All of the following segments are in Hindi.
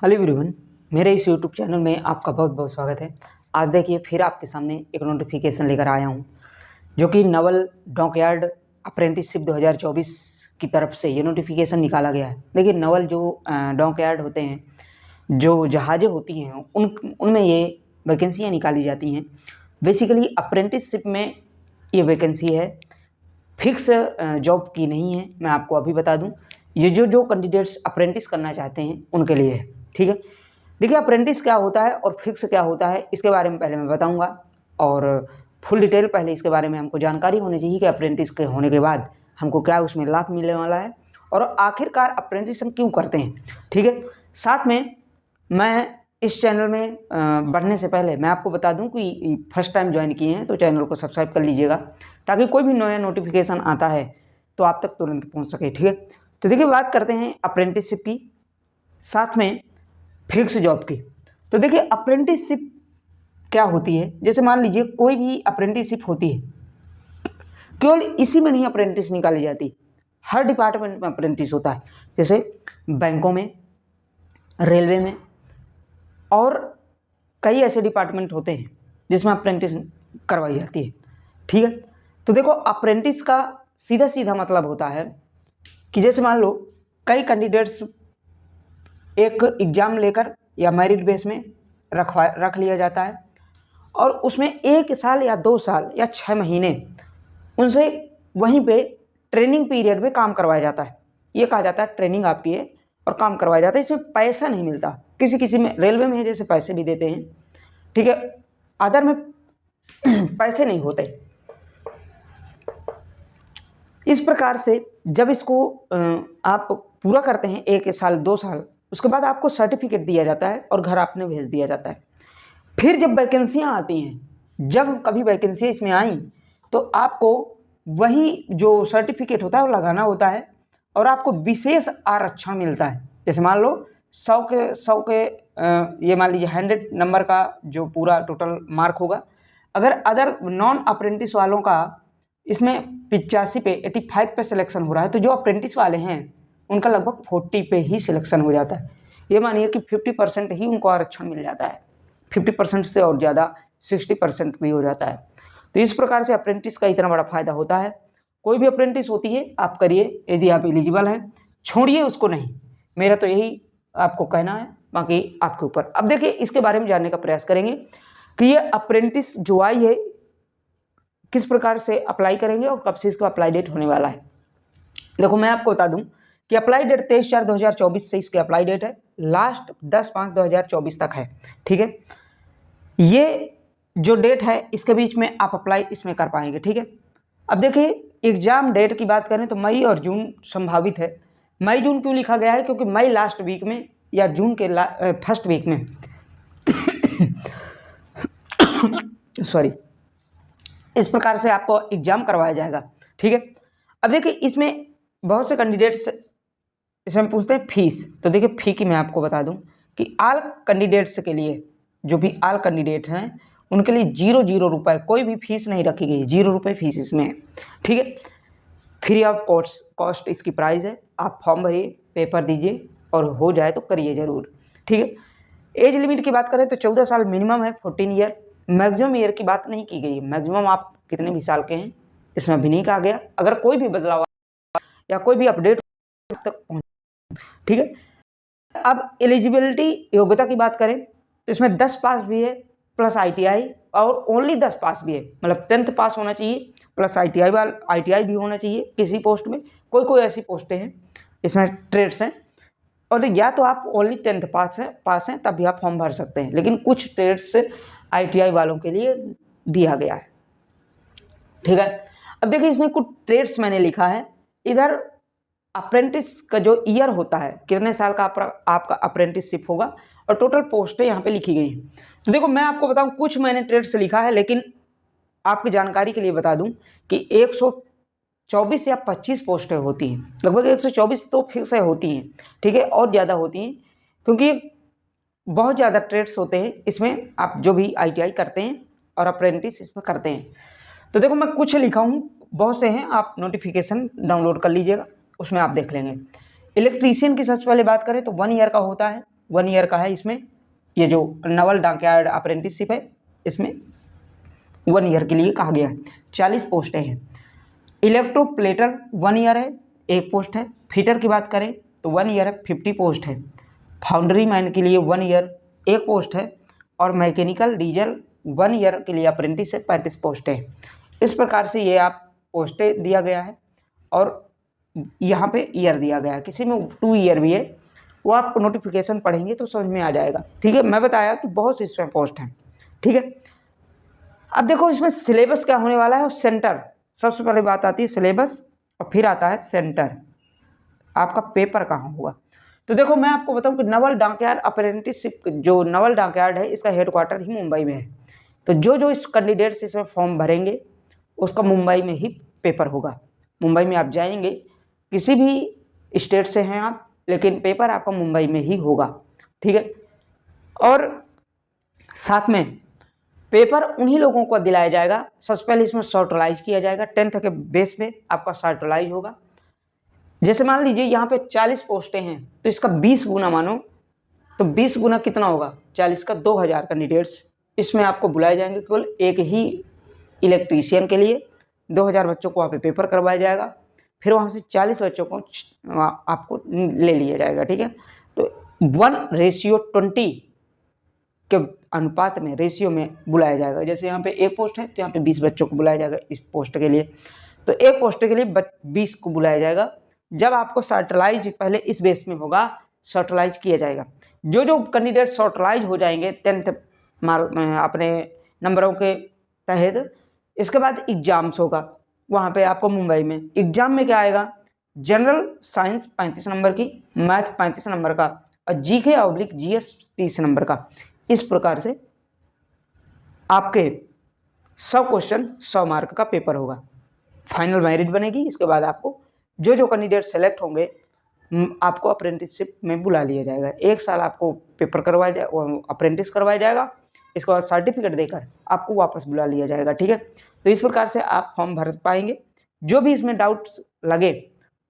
हेलो एवरीवन, मेरे इस यूट्यूब चैनल में आपका बहुत बहुत स्वागत है। आज देखिए फिर आपके सामने एक नोटिफिकेशन लेकर आया हूँ, जो कि नवल डॉकयार्ड अप्रेंटिसशिप 2024 की तरफ से ये नोटिफिकेशन निकाला गया है। देखिए नवल जो डॉकयार्ड होते हैं, जो जहाज़ें होती हैं, उनमें ये वैकेंसियाँ निकाली जाती हैं। बेसिकली अप्रेंटिसशिप में ये वैकेंसी है, फिक्स जॉब की नहीं है। मैं आपको अभी बता दूं, ये जो कैंडिडेट्स अप्रेंटिस करना चाहते हैं उनके लिए है। ठीक है, देखिए अप्रेंटिस क्या होता है और फिक्स क्या होता है, इसके बारे में पहले मैं बताऊंगा, और फुल डिटेल पहले इसके बारे में हमको जानकारी होनी चाहिए कि अप्रेंटिस के होने के बाद हमको क्या उसमें लाभ मिलने वाला है और आखिरकार अप्रेंटिस हम क्यों करते हैं। ठीक है, साथ में मैं इस चैनल में बढ़ने से पहले मैं आपको बता दूं कि फर्स्ट टाइम ज्वाइन किए हैं तो चैनल को सब्सक्राइब कर लीजिएगा, ताकि कोई भी नया नोटिफिकेशन आता है तो आप तक तुरंत पहुंच सके। ठीक है, तो देखिए बात करते हैं अप्रेंटिसशिप की, साथ में फिक्स जॉब की। तो देखिए अप्रेंटिसशिप क्या होती है, जैसे मान लीजिए कोई भी अप्रेंटिसशिप होती है, केवल इसी में नहीं अप्रेंटिस निकाली जाती, हर डिपार्टमेंट में अप्रेंटिस होता है। जैसे बैंकों में, रेलवे में और कई ऐसे डिपार्टमेंट होते हैं जिसमें अप्रेंटिस करवाई जाती है। ठीक है, तो देखो अप्रेंटिस का सीधा सीधा मतलब होता है कि जैसे मान लो कई कैंडिडेट्स एक एग्ज़ाम लेकर या मेरिट बेस में रख लिया जाता है, और उसमें 1 साल या 2 साल या 6 महीने उनसे वहीं पे ट्रेनिंग पीरियड में काम करवाया जाता है। ये कहा जाता है ट्रेनिंग आपकी है और काम करवाया जाता है। इसमें पैसा नहीं मिलता, किसी किसी में रेलवे में है जैसे पैसे भी देते हैं, ठीक है, अदर में पैसे नहीं होते। इस प्रकार से जब इसको आप पूरा करते हैं 1 साल 2 साल, उसके बाद आपको सर्टिफिकेट दिया जाता है और घर आपने भेज दिया जाता है। फिर जब वैकेंसियाँ आती हैं, जब कभी वैकेंसी इसमें आई तो आपको वही जो सर्टिफिकेट होता है वो लगाना होता है और आपको विशेष आरक्षण मिलता है। जैसे मान लो 100 के ये मान लीजिए 100 नंबर का जो पूरा टोटल मार्क होगा, अगर अदर नॉन अप्रेंटिस वालों का इसमें 85 पे 85 पे सिलेक्शन हो रहा है, तो जो अप्रेंटिस वाले हैं उनका लगभग 40 पे ही सिलेक्शन हो जाता है। ये मानिए कि 50% ही उनको आरक्षण मिल जाता है, 50% से और ज़्यादा 60% भी हो जाता है। तो इस प्रकार से अप्रेंटिस का इतना बड़ा फायदा होता है। कोई भी अप्रेंटिस होती है आप करिए, यदि आप एलिजिबल हैं, छोड़िए उसको नहीं। मेरा तो यही आपको कहना है, बाकी आपके ऊपर। अब देखिए इसके बारे में जानने का प्रयास करेंगे कि ये अप्रेंटिस जो आई है किस प्रकार से अप्लाई करेंगे और कब से इसका अप्लाई डेट होने वाला है। देखो मैं आपको बता दूं कि अप्लाई डेट 23/4/2024 से इसकी अप्लाई डेट है, लास्ट 10/5/2024 तक है। ठीक है, ये जो डेट है इसके बीच में आप अप्लाई इसमें कर पाएंगे। ठीक है, अब देखिए एग्जाम डेट की बात करें तो मई और जून संभावित है। मई जून क्यों लिखा गया है, क्योंकि मई लास्ट वीक में या जून के फर्स्ट वीक में सॉरी, इस प्रकार से आपको एग्जाम करवाया जाएगा। ठीक है, अब देखिए इसमें बहुत से कैंडिडेट्स इसमें पूछते हैं फीस। तो देखिए फी की मैं आपको बता दूं कि ऑल कैंडिडेट्स के लिए, जो भी ऑल कैंडिडेट हैं उनके लिए 0 रुपये, कोई भी फीस नहीं रखी गई, 0 रुपये फीस इसमें है। ठीक है, फ्री ऑफ कॉस्ट इसकी प्राइस है। आप फॉर्म भरिए, पेपर दीजिए और हो जाए तो करिए ज़रूर। ठीक है, एज लिमिट की बात करें तो 14 साल मिनिमम है, 14 ईयर। मैक्सिमम ईयर की बात नहीं की गई है, मैक्सिमम आप कितने भी साल के हैं इसमें भी नहीं कहा गया। अगर कोई भी बदलाव या कोई भी अपडेट तक पहुँच। ठीक है, अब एलिजिबिलिटी योग्यता की बात करें तो इसमें 10 पास भी है प्लस ITI, और ओनली 10 पास भी है, मतलब 10th पास होना चाहिए प्लस ITI भी होना चाहिए किसी पोस्ट में। कोई ऐसी पोस्टें हैं इसमें ट्रेड्स हैं, और या तो आप ओनली 10th पास हैं तब भी आप फॉर्म भर सकते हैं, लेकिन कुछ ट्रेड्स ITI वालों के लिए दिया गया है। ठीक है, अब देखिए इसमें कुछ ट्रेड्स मैंने लिखा है इधर। अप्रेंटिस का जो ईयर होता है, कितने साल का आपका अप्रेंटिसशिप होगा, और टोटल पोस्टें यहाँ पे लिखी गई हैं। तो देखो मैं आपको बताऊँ, कुछ मैंने ट्रेड्स लिखा है, लेकिन आपकी जानकारी के लिए बता दूँ कि 124 या 25 पोस्टें होती हैं, लगभग 124 तो फिर से होती हैं। ठीक है, और ज़्यादा होती हैं क्योंकि बहुत ज़्यादा ट्रेड्स होते हैं इसमें, आप जो भी ITI करते हैं और अप्रेंटिस इसमें करते हैं। तो देखो मैं कुछ लिखा हूँ, बहुत से हैं, आप नोटिफिकेशन डाउनलोड कर लीजिएगा, उसमें आप देख लेंगे। इलेक्ट्रीशियन की सबसे पहले बात करें तो 1 ईयर का होता है, 1 ईयर का है। इसमें ये जो नवल डॉकयार्ड अप्रेंटिसशिप है इसमें 1 ईयर के लिए कहा गया है। 40 पोस्टें हैं। इलेक्ट्रोप्लेटर 1 ईयर है, 1 पोस्ट है। फिटर की बात करें तो 1 ईयर है, 50 पोस्ट है। फाउंड्री मैन के लिए 1 ईयर 1 पोस्ट है। और मैकेनिकल डीजल 1 ईयर के लिए अप्रेंटिस है, 35 पोस्टें हैं। इस प्रकार से ये आप पोस्टें दिया गया है और यहाँ पे ईयर दिया गया है। किसी में 2 ईयर भी है, वो आप नोटिफिकेशन पढ़ेंगे तो समझ में आ जाएगा। ठीक है, मैं बताया कि बहुत सी इसमें पोस्ट हैं। ठीक है, अब देखो इसमें सिलेबस क्या होने वाला है और सेंटर। सबसे पहले बात आती है सिलेबस और फिर आता है सेंटर, आपका पेपर कहाँ होगा। तो देखो मैं आपको बताऊं कि नवल डॉकयार्ड अप्रेंटिसशिप, जो नवल डॉकयार्ड है इसका हेडक्वार्टर ही मुंबई में है। तो जो इस कैंडिडेट्स इसमें फॉर्म भरेंगे उसका मुंबई में ही पेपर होगा। मुंबई में आप जाएंगे, किसी भी स्टेट से हैं आप, लेकिन पेपर आपका मुंबई में ही होगा। ठीक है, और साथ में पेपर उन्हीं लोगों को दिलाया जाएगा। सबसे पहले इसमें शॉर्टलाइज किया जाएगा, 10th के बेस पे आपका शॉर्टलाइज होगा। जैसे मान लीजिए यहाँ पे 40 पोस्टें हैं तो इसका 20 गुना मानो, तो 20 गुना कितना होगा, 40 का 2000 कैंडिडेट्स इसमें आपको बुलाए जाएंगे। केवल एक ही इलेक्ट्रीशियन के लिए 2000 बच्चों को वहाँ पे पेपर करवाया जाएगा। फिर वहाँ से 40 बच्चों को आपको ले लिया जाएगा। ठीक है, तो 1:20 के अनुपात में, रेशियो में बुलाया जाएगा। जैसे यहाँ पे 1 पोस्ट है तो यहाँ पे 20 बच्चों को बुलाया जाएगा इस पोस्ट के लिए। तो 1 पोस्ट के लिए 20 को बुलाया जाएगा। जब आपको शॉर्टलाइज पहले इस बेस में होगा, शॉर्टलाइज किया जाएगा। जो कैंडिडेट शॉर्टलाइज हो जाएंगे 10th अपने नंबरों के तहत, इसके बाद एग्जाम्स होगा वहाँ पे आपको मुंबई में। एग्जाम में क्या आएगा, जनरल साइंस 35 नंबर की, मैथ 35 नंबर का और GK/GS 30 नंबर का। इस प्रकार से आपके 100 क्वेश्चन 100 मार्क का पेपर होगा। फाइनल मेरिट बनेगी। इसके बाद आपको जो कैंडिडेट सेलेक्ट होंगे आपको अप्रेंटिसशिप में बुला लिया जाएगा। 1 साल आपको पेपर करवाया जाए, अप्रेंटिस करवाया जाएगा। इसके बाद सर्टिफिकेट देकर आपको वापस बुला लिया जाएगा। ठीक है, तो इस प्रकार से आप फॉर्म भर पाएंगे। जो भी इसमें डाउट्स लगे,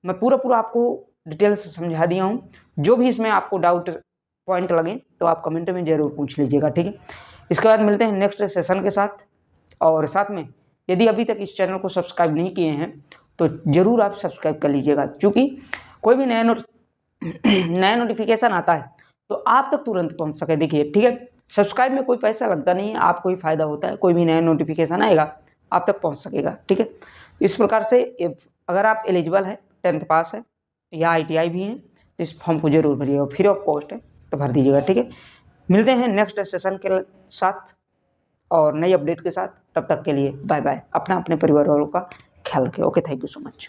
मैं पूरा आपको डिटेल से समझा दिया हूँ। जो भी इसमें आपको डाउट पॉइंट लगे तो आप कमेंट में ज़रूर पूछ लीजिएगा। ठीक है, इसके बाद मिलते हैं नेक्स्ट सेशन के साथ। और साथ में यदि अभी तक इस चैनल को सब्सक्राइब नहीं किए हैं तो ज़रूर आप सब्सक्राइब कर लीजिएगा, क्योंकि कोई भी नया नोटिफिकेशन आता है तो आप तक तुरंत पहुंच सके। देखिए, ठीक है, सब्सक्राइब में कोई पैसा लगता नहीं है, आपको ही फायदा होता है। कोई भी नया नोटिफिकेशन आएगा आप तक पहुंच सकेगा। ठीक है, इस प्रकार से अगर आप एलिजिबल हैं, 10th पास है या ITI भी हैं, तो इस फॉर्म को जरूर भरिएगा। फ्री ऑफ कॉस्ट है तो भर दीजिएगा। ठीक है, मिलते हैं नेक्स्ट सेशन के साथ और नई अपडेट के साथ। तब तक के लिए बाय बाय। अपने परिवार वालों का ख्याल रखें। Okay, thank you so much.